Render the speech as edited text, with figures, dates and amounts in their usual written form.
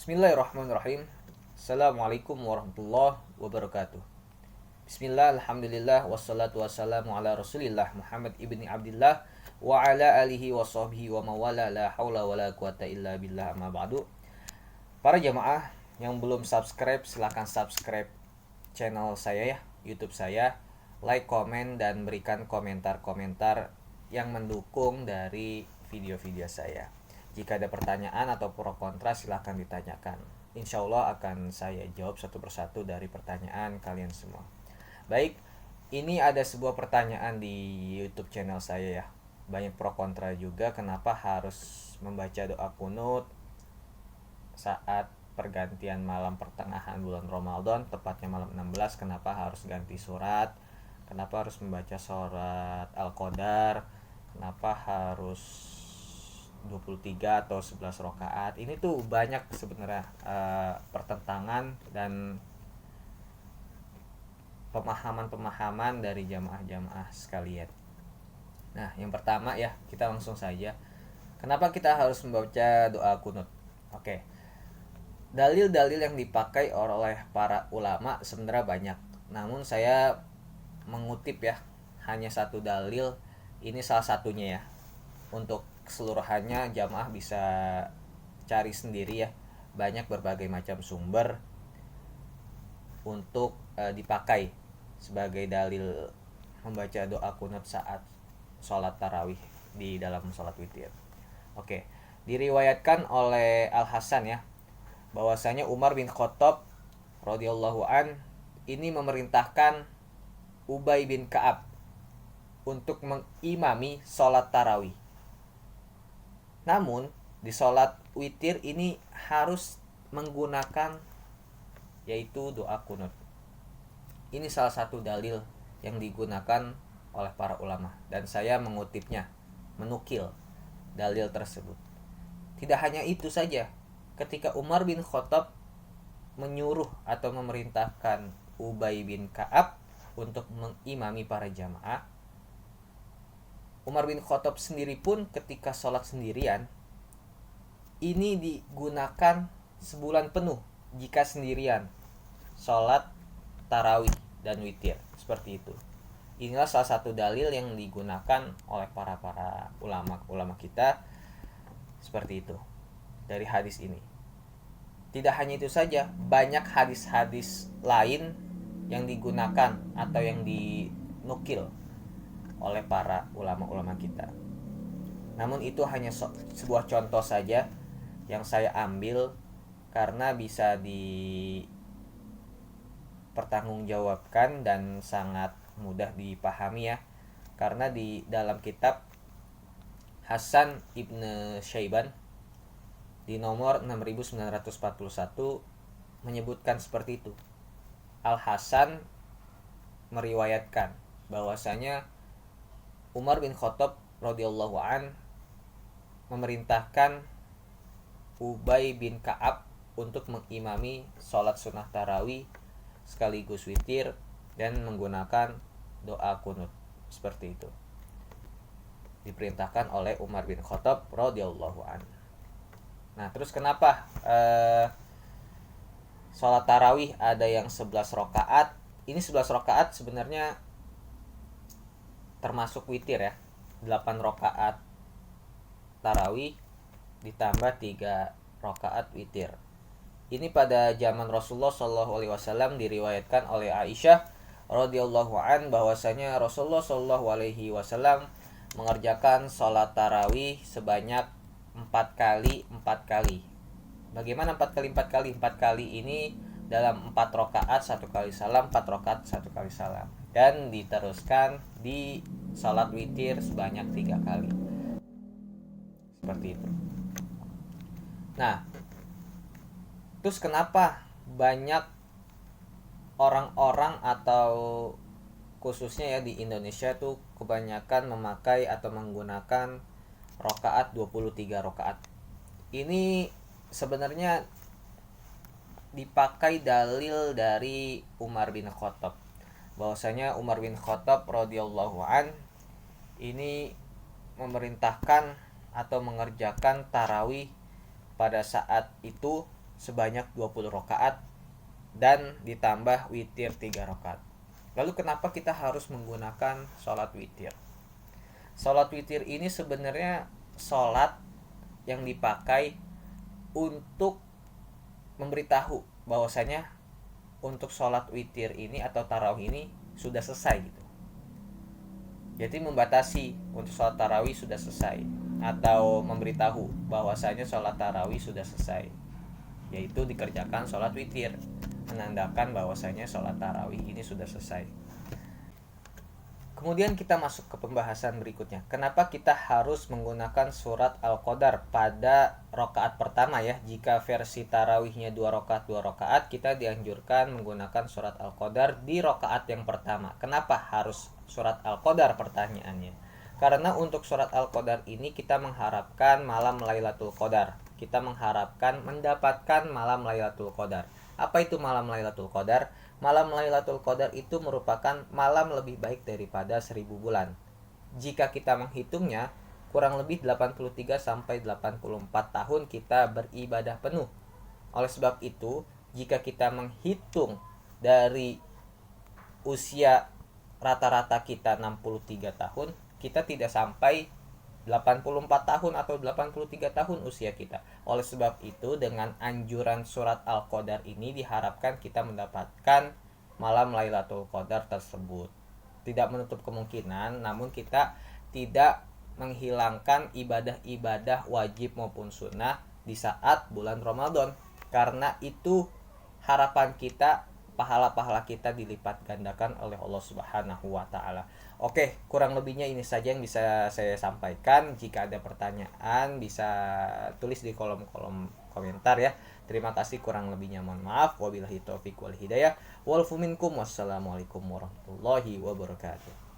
Bismillahirrahmanirrahim. Assalamualaikum warahmatullahi wabarakatuh. Bismillah, alhamdulillah, wassalatu wassalamu ala rasulillah Muhammad ibni Abdillah wa ala alihi wa sahbihi wa mawala la hawla wa la quwata illa billah amma ba'du. Para jamaah yang belum subscribe, silahkan subscribe channel saya ya, YouTube saya. Like, komen, dan berikan komentar-komentar yang mendukung dari video-video saya. Jika ada pertanyaan atau pro kontra silahkan ditanyakan. Insya Allah akan saya jawab satu persatu dari pertanyaan kalian semua. Baik, ini ada sebuah pertanyaan di YouTube channel saya ya. Banyak pro kontra juga, kenapa harus membaca doa kunut saat pergantian malam pertengahan bulan Ramadan, tepatnya malam 16, kenapa harus ganti surat, kenapa harus membaca surat Al-Qadar, kenapa harus 23 atau 11 rakaat. Ini tuh banyak sebenarnya pertentangan dan pemahaman-pemahaman dari jamaah-jamaah sekalian. Nah, yang pertama ya, kita langsung saja. Kenapa kita harus membaca doa kunut? Oke. Dalil-dalil yang dipakai oleh para ulama sebenarnya banyak. Namun saya mengutip ya, hanya satu dalil. Ini salah satunya ya. Untuk keseluruhannya jamaah bisa cari sendiri ya, banyak berbagai macam sumber untuk dipakai sebagai dalil membaca doa kunut saat sholat tarawih di dalam sholat witir. Oke, diriwayatkan oleh Al Hasan ya, bahwasanya Umar bin Khattab radhiyallahu an ini memerintahkan Ubay bin Ka'ab untuk mengimami sholat tarawih. Namun di sholat witir ini harus menggunakan yaitu doa kunut. Ini salah satu dalil yang digunakan oleh para ulama dan saya mengutipnya, menukil dalil tersebut. Tidak hanya itu saja, ketika Umar bin Khattab menyuruh atau memerintahkan Ubay bin Ka'ab untuk mengimami para jamaah, Umar bin Khattab sendiri pun ketika sholat sendirian ini digunakan sebulan penuh jika sendirian sholat tarawih dan witir seperti itu. Inilah salah satu dalil yang digunakan oleh para ulama kita seperti itu dari hadis ini. Tidak hanya itu saja, banyak hadis-hadis lain yang digunakan atau yang dinukil oleh para ulama-ulama kita. Namun itu hanya sebuah contoh saja yang saya ambil karena bisa dipertanggungjawabkan dan sangat mudah dipahami ya. Karena di dalam kitab Hasan Ibn Syaiban di nomor 6941 menyebutkan seperti itu. Al Hasan meriwayatkan bahwasanya Umar bin Khattab radhiyallahu an memerintahkan Ubay bin Ka'ab untuk mengimami sholat sunnah tarawih sekaligus witir dan menggunakan doa kunut seperti itu. Diperintahkan oleh Umar bin Khattab radhiyallahu an. Nah, terus kenapa sholat tarawih ada yang 11 rakaat? Ini 11 rakaat sebenarnya termasuk witir ya, 8 rakaat tarawih ditambah 3 rakaat witir. Ini pada zaman Rasulullah SAW diriwayatkan oleh Aisyah radhiyallahu an bahwasanya Rasulullah SAW mengerjakan sholat tarawih sebanyak 4 kali 4 kali. Bagaimana 4 kali 4 kali? 4 kali ini dalam 4 rakaat 1 kali salam, 4 rakaat 1 kali salam. Dan diteruskan di salat witir sebanyak 3 kali. Seperti itu. Nah, terus kenapa banyak orang-orang atau khususnya ya di Indonesia tuh kebanyakan memakai atau menggunakan rakaat 23 rakaat. Ini sebenarnya dipakai dalil dari Umar bin Khattab. Bahwasanya Umar bin Khattab radhiyallahu an ini memerintahkan atau mengerjakan tarawih pada saat itu sebanyak 20 rakaat dan ditambah witir 3 rakaat. Lalu kenapa kita harus menggunakan sholat witir? Sholat witir ini sebenarnya sholat yang dipakai untuk memberitahu bahwasanya untuk sholat witir ini atau tarawih ini sudah selesai gitu. Jadi membatasi untuk sholat tarawih sudah selesai, atau memberitahu bahwasanya sholat tarawih sudah selesai, yaitu dikerjakan sholat witir, menandakan bahwasanya sholat tarawih ini sudah selesai. Kemudian kita masuk ke pembahasan berikutnya. Kenapa kita harus menggunakan surat Al-Qadar pada rakaat pertama ya? Jika versi tarawihnya 2 rakaat, kita dianjurkan menggunakan surat Al-Qadar di rakaat yang pertama. Kenapa harus surat Al-Qadar pertanyaannya? Karena untuk surat Al-Qadar ini kita mengharapkan malam Lailatul Qadar. Kita mengharapkan mendapatkan malam Lailatul Qadar. Apa itu malam Lailatul Qadar? Malam Lailatul Qadar itu merupakan malam lebih baik daripada 1000 bulan. Jika kita menghitungnya, kurang lebih 83 sampai 84 tahun kita beribadah penuh. Oleh sebab itu, jika kita menghitung dari usia rata-rata kita 63 tahun, kita tidak sampai 84 tahun atau 83 tahun usia kita. Oleh sebab itu, dengan anjuran surat Al-Qadar ini diharapkan kita mendapatkan malam Lailatul Qadar tersebut. Tidak menutup kemungkinan, namun kita tidak menghilangkan ibadah-ibadah wajib maupun sunnah di saat bulan Ramadan. Karena itu harapan kita, pahala-pahala kita dilipat gandakan oleh Allah Subhanahu wa taala. Oke, kurang lebihnya ini saja yang bisa saya sampaikan. Jika ada pertanyaan bisa tulis di kolom-kolom komentar ya. Terima kasih, kurang lebihnya mohon maaf. Wabillahi taufiq wal hidayah. Wal fu minkum. Wassalamualaikum warahmatullahi wabarakatuh.